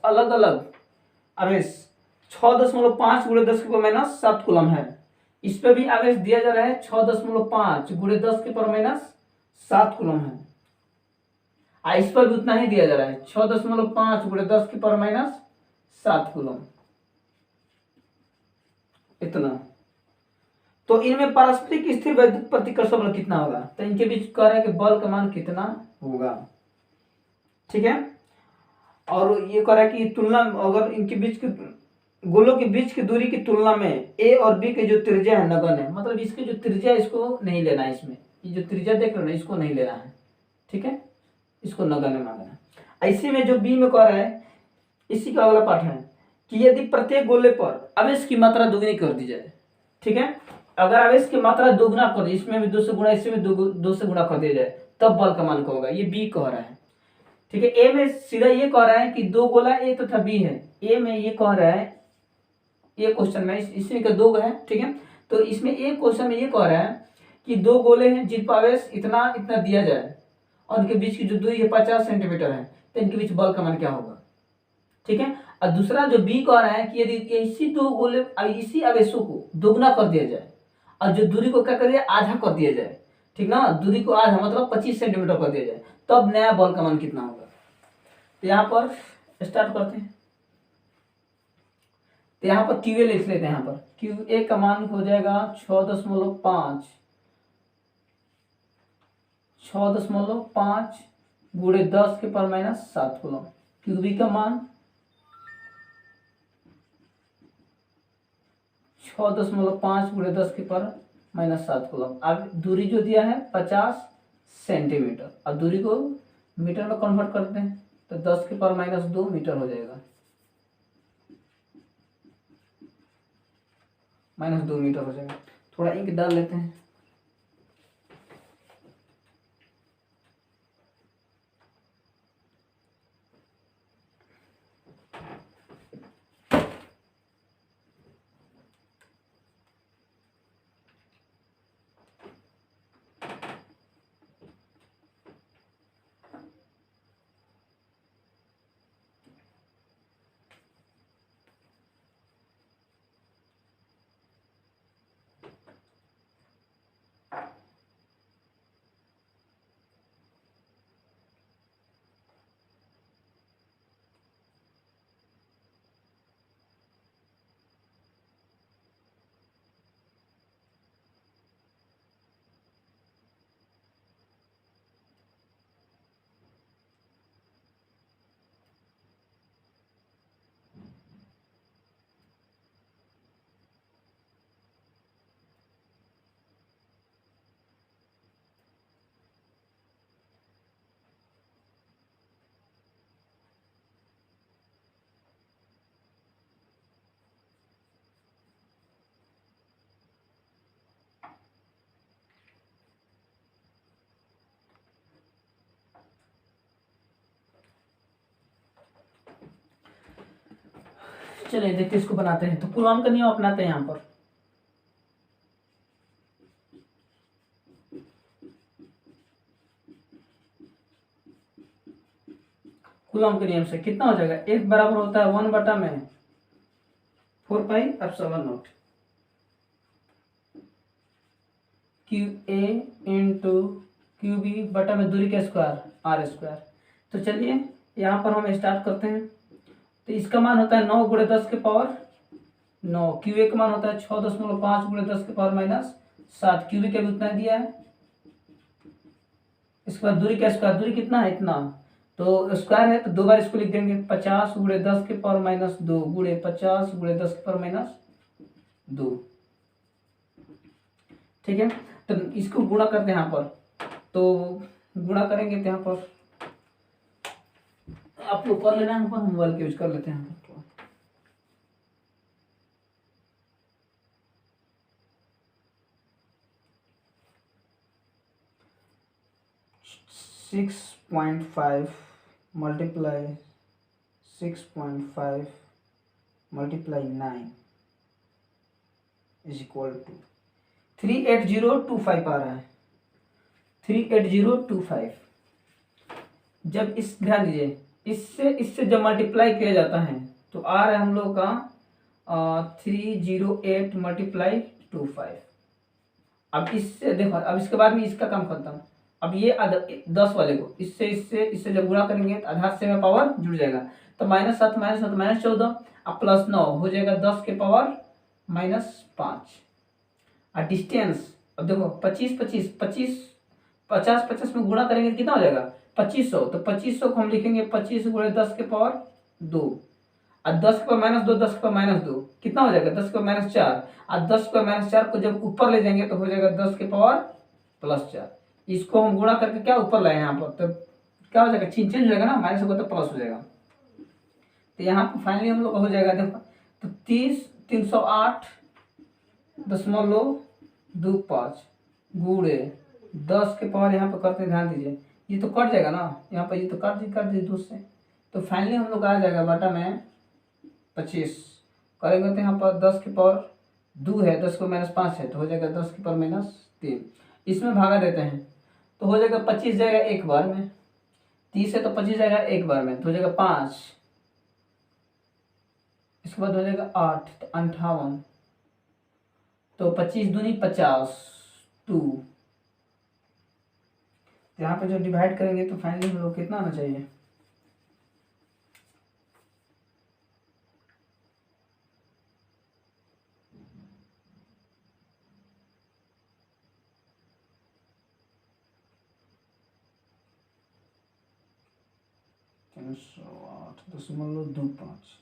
6.5 गुणे 10⁻⁷ कूलम है, इस पे भी आवेश दिया जा रहा है 6.5 गुणे 10⁻⁷ कूलम है, इस पर भी उतना ही दिया जा रहा है 6.5 गुणे 10⁻⁷ कूलम, इतना। तो इनमें पारस्परिक स्थिर वैद्युत प्रतिकर्षण बल कितना होगा, तो इनके बीच कह रहा है कि बल का मान कितना होगा, ठीक है। और ये कह रहा है कि तुलना, अगर इनके बीच की गोलों के बीच की दूरी की तुलना में ए और बी के जो त्रिज्या है नगण्य है, मतलब इसकी जो त्रिज्या इसको नहीं लेना है, इसमें ये जो त्रिज्या देख रहे हो ना इसको नहीं लेना है, ठीक है, इसको नगण्य मानना है। ऐसे में जो बी में कह रहा है, इसी का अगला पाठ है कि यदि प्रत्येक गोले पर आवेश की मात्रा दुगनी कर दी जाए, ठीक है, अगर आवेश की मात्रा दोगुना कर दी, इसमें भी 2 से गुणा, इसमें भी 2 से गुणा कर दिया जाए, तब बल का मान क्या होगा, ये बी कह रहा है, ठीक है। ए में सीधा ये कह रहा है कि दो गोला ए तथा बी है, ए में ये कह रहा है, ये क्वेश्चन में इसमें का दो है, ठीक है, तो इसमें एक क्वेश्चन में ये कह रहा है कि दो गोले हैं जिन पर आवेश इतना इतना दिया जाए और उनके बीच की जो दूरी है 50 सेंटीमीटर है, तो इनके बीच बल का मान क्या होगा, ठीक है। और दूसरा जो बी कह रहा है कि यदि इसी दो गोले, इसी आवेशों को दोगुना कर दिया जाए और जो दूरी को क्या कर दिया, आधा कर दिया जाए, ठीक ना, दूरी को आधा मतलब 25 सेंटीमीटर कर दिया जाए, तब नया बल का मान कितना होगा। तो यहाँ पर स्टार्ट करते हैं, तो यहाँ पर क्यू ए लिख लेते हैं, यहाँ पर क्यू ए का मान हो जाएगा 6.5 गुणे 10⁻⁷ कूलम। क्यू बी का मान 6.5 गुणे 10⁻⁷ कूलम। अब दूरी जो दिया है 50 सेंटीमीटर, अब दूरी को मीटर में कन्वर्ट करते हैं तो 10⁻⁻2 मीटर हो जाएगा, -2 मीटर हो जाएगा। थोड़ा इंक डाल लेते हैं, चलिए देखते इसको बनाते हैं। तो कूलॉम का नियम अपनाते हैं यहाँ पर। कूलॉम के नियम से कितना हो जाएगा, एक बराबर होता है 1/4πε0 Q A into Q B बटा में दूरी का स्क्वायर आर स्क्वायर। तो चलिए यहाँ पर हम स्टार्ट करते हैं। तो इसका मान होता है 9 गुणे 10 के पावर 9, क्यू ए का मान होता है 6.5 गुणे 10 के पावर -7, क्यू बी का भी उतना दिया है। इसके बाद दूरी का स्क्वायर, दूरी कितना है इतना, तो स्क्वायर है तो 2 बार इसको लिख देंगे, 50 गुणे 10 के पावर -2 गुणे 50 गुणे 10 के पावर -2। ठीक है, तो इसको गुणा करते हैं यहाँ पर। तो गुणा करेंगे तो यहाँ पर आप लोग कर लेना, यहाँ पर मोबाइल के यूज कर लेते हैं यहाँ पर। 6.5 multiply 6.5 multiply 9 is equal to 38025 आ रहा है, 38025। जब इस ध्यान दीजिए, इससे जब मल्टीप्लाई किया जाता है तो आ रहा है हम लोग का 308 multiply 25। अब इससे देखो, अब इसके बाद में इसका काम खत्म। अब ये 10 वाले को इससे जब गुणा करेंगे तो आधा से में पावर जुड़ जाएगा, तो -7 -14 अब +9 हो जाएगा 10 के पावर -5। और डिस्टेंस अब देखो 25 25 25 50 50 में गुणा करेंगे तो कितना हो जाएगा 2500। तो 2500 को हम लिखेंगे 25 गुणे 10 के पावर 2 और 10 के पावर -2 10 के पावर -2 कितना हो जाएगा 10 के पावर -4 और 10 के पावर -4 को जब ऊपर ले जाएंगे तो हो जाएगा 10 के पावर +4। इसको हम गुणा करके क्या ऊपर लाए यहाँ पर, तो क्या हो जाएगा चेंज हो जाएगा ना, माइनस होगा तो प्लस हो जाएगा। तो यहाँ पर फाइनली हम लोग हो जाएगा देखो, तो 308.25 गुणे 10 के पावर यहाँ पर करते हैं, ध्यान दीजिए ये तो कट जाएगा ना, यहाँ पर ये तो काट दी दूर से। तो फाइनली हम लोग आ जाएगा बटा में 25 करेंगे तो यहाँ पर 10 के पावर 2 है, 10 को -5 है तो हो जाएगा 10 के पावर -3। इसमें भागा देते हैं तो हो जाएगा 25 जाएगा एक बार में, 30 है तो 25 जाएगा एक बार में तो हो जाएगा 5, इसके बाद हो जाएगा 8 तो 58, तो 25 दूनी 50 2। यहाँ पे जो डिवाइड करेंगे तो फाइनली हम लोग कितना आना चाहिए, तीन सौ 8.25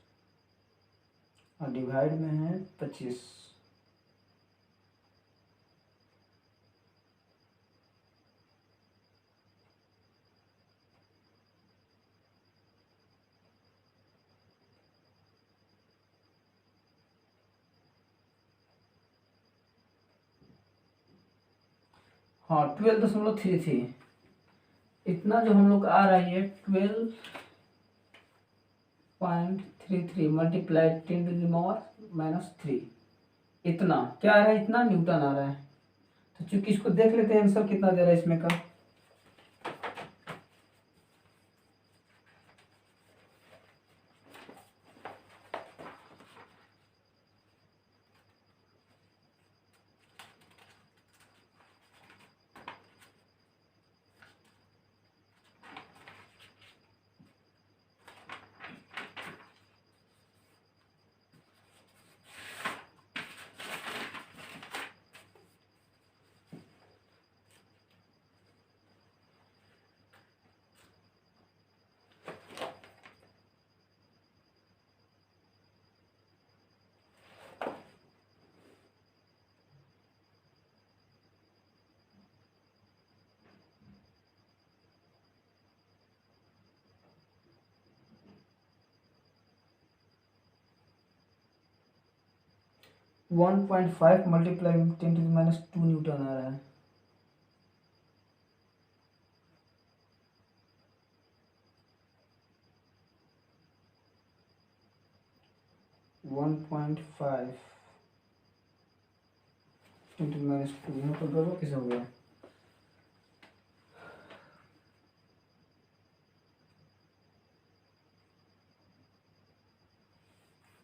और डिवाइड में है 25। हाँ 12.33 इतना जो हम लोग आ रहा है 12.33 मल्टीप्लाई 10⁻³ इतना क्या आ रहा है, इतना न्यूटन आ रहा है। तो चूंकि इसको देख लेते हैं आंसर कितना दे रहा है इसमें का, वन 1.5 मल्टीप्लाई 10⁻² न्यूटन आ रहा है। 1.5 इंटू -2, यहाँ पर गड़बड़ कैसे हो गया?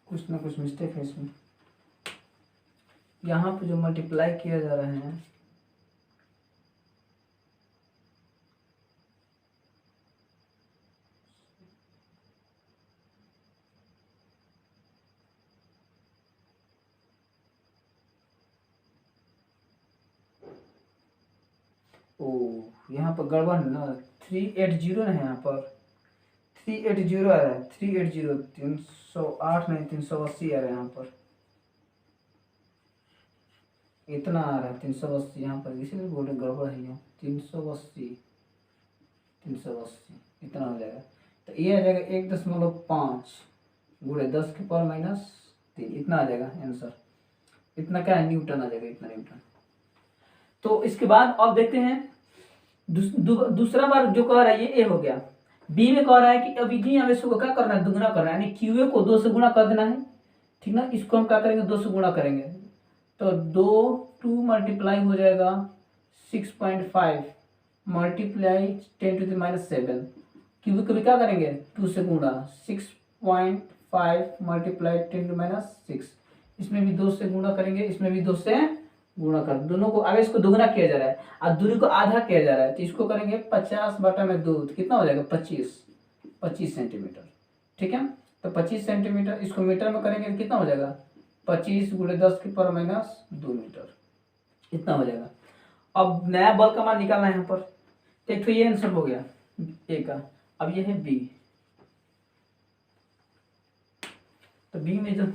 कुछ ना कुछ मिस्टेक है इसमें। यहाँ पे जो मल्टीप्लाई किया जा रहा है ओ, यहाँ पर गड़बड़ है ना, 380 है यहाँ पर, 380 आ रहा है, 380, 308 नहीं 380 आ रहा है यहाँ पर, इतना आ रहा है 380 यहाँ पर, इसीलिए बोल रहे गड़बड़ है यहाँ, 380 इतना हो जाएगा। तो ये आ जाएगा 1.5 गुणे 10 के पावर -3, इतना आ जाएगा आंसर। इतना क्या है, न्यूटन आ जाएगा, इतना न्यूटन। तो इसके बाद अब देखते हैं दूसरा बार जो कह रहा है ये ए हो गया। बी में कह रहा है कि अविधि आवेशों को क्या करना है, दुगुना करना है, यानी क्यूए को 2 से गुणा कर देना है, ठीक ना। इसको हम क्या करेंगे, 2 से गुणा करेंगे, तो 2 मल्टीप्लाई हो जाएगा 6.5 मल्टीप्लाई 10⁻⁷। क्यूबी को भी क्या करेंगे, 2 से गुणा, 6.5 मल्टीप्लाई 10⁻⁶। इसमें भी 2 से गुणा करेंगे, इसमें भी 2 से गुणा कर, दोनों को आगे इसको दोगुना किया जा रहा है और दूरी को आधा किया जा रहा है, तो इसको करेंगे 50/2, कितना हो जाएगा 25 सेंटीमीटर, ठीक है। तो 25 सेंटीमीटर, इसको मीटर में करेंगे तो कितना हो जाएगा, 25 × 10 के पावर -2 मीटर, इतना हो जाएगा। अब नया बल का मान निकालना है यहाँ पर, तो एक तो ये आंसर हो गया ए का। अब ये है बी, तो बी में जो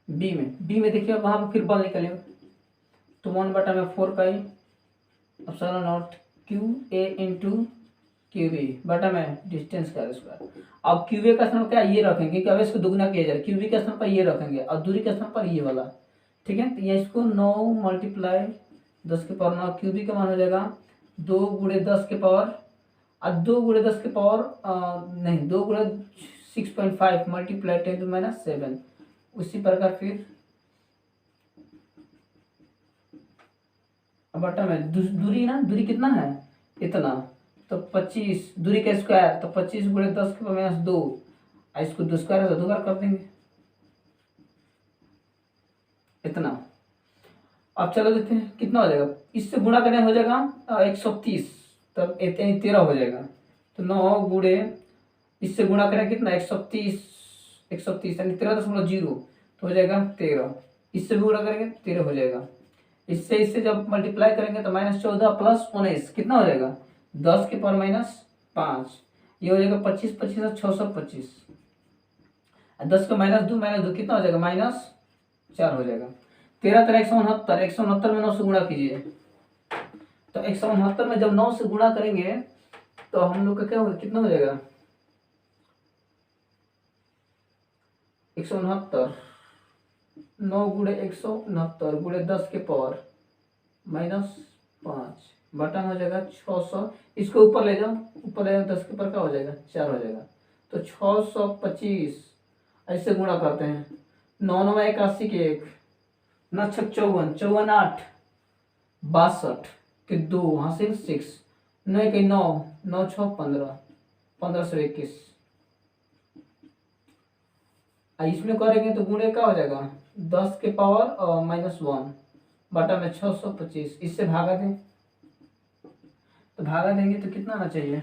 बी में देखिए वहां पर फिर बल निकलेगा, तो 1/4 epsilon naught Q A into Q B बटा में डिस्टेंस का स्क्वायर। अब क्यू ए का स्थान क्या ये रखेंगे, क्योंकि अब इसको दुगुना किया जाए, क्यू बी का स्थान पर ये रखेंगे और दूरी का स्थान पर ये वाला, ठीक है। तो ये इसको 9 मल्टीप्लाई 10 के पावर 9, क्यू बी का मान हो जाएगा 2 × 10 के पावर, और 2 × 10 के पावर नहीं 2 × 6.5 मल्टीप्लाई 10⁻⁷। उसी प्रकार फिर बटा में दूरी ना, दूरी कितना है, इतना, तो 25 दूरी का स्क्वायर, तो 25 × 10 के पावर -2, इसको 2 स्क्वायर है तो 2 बार कर देंगे, इतना। अब चलो देखते हैं कितना हो जाएगा, इससे गुणा करने हो जाएगा 130, तब 13 हो जाएगा। तो 9 गुणे इससे गुणा करें कितना, 130 यानी 13.0, तो हो जाएगा 13। इससे भी गुणा करेंगे 13 हो जाएगा। इससे जब मल्टीप्लाई करेंगे तो -14 + 19 कितना हो जाएगा, 10 के पावर -5, ये हो जाएगा 25 25 625, 10 का -2 कितना हो जाएगा, -4 हो जाएगा। 13 13 169, 169 में 9 से गुणा कीजिए, तो 169 में जब 9 से गुणा करेंगे तो हम लोग का क्या होगा, कितना हो जाएगा, 169, 9 × 169 × 10 के पावर -5 बटा में हो जाएगा 600। इसको ऊपर ले जाओ, 10 के पावर क्या हो जाएगा, 4 हो जाएगा। तो 625 ऐसे गुणा करते हैं, 9 9 81 के 1, 9 6 54, 54 8 62 के 2 हासिल 6, 9 के 9, 9 6 15, 15 से 21। इसमें करेंगे तो गुणे क्या हो जाएगा, 10 के पावर -1 बटा में 625, इससे भागा दें, तो भागा देंगे तो कितना आना चाहिए,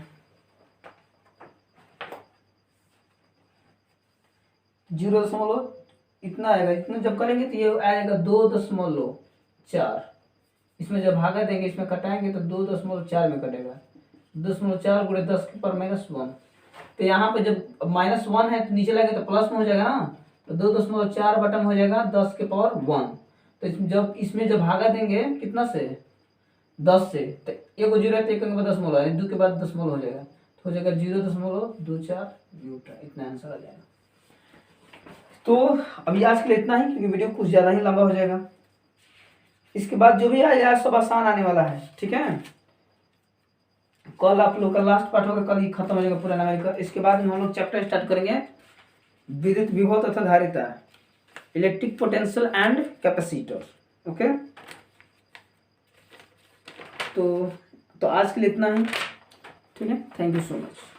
0 इतना आएगा। इतना जब करेंगे तो ये आएगा 2.4, इसमें जब भागा देंगे, इसमें कटाएंगे तो 2.4 में कटेगा, 2.4 × 10 के पावर -1। तो यहाँ पे जब -1 है तो नीचे लगे तो प्लस में हो जाएगा ना, तो 2.4 बटा में हो जाएगा 10 के पावर 1। तो जब इसमें जब भागा देंगे कितना से, 10 से, तो एक को 0 है तो एक के बाद दशमलव है, 2 के बाद दशमलव हो जाएगा, तो हो जाएगा 0.24 न्यूटन, इतना आंसर आ जाएगा। तो अभी आज के लिए इतना ही, क्योंकि वीडियो कुछ ज़्यादा ही लंबा हो जाएगा। इसके बाद जो भी आएगा सब आसान आने वाला है, ठीक है। कल आप लोग का लास्ट पार्ट होगा, कल ही खत्म हो जाएगा पूरा न्यूमेरिकल। इसके बाद हम लोग चैप्टर स्टार्ट करेंगे विद्युत विभव तथा धारिता, electric potential and capacitor. Okay, तो आज के लिए इतना ही, ठीक है। Thank you so much.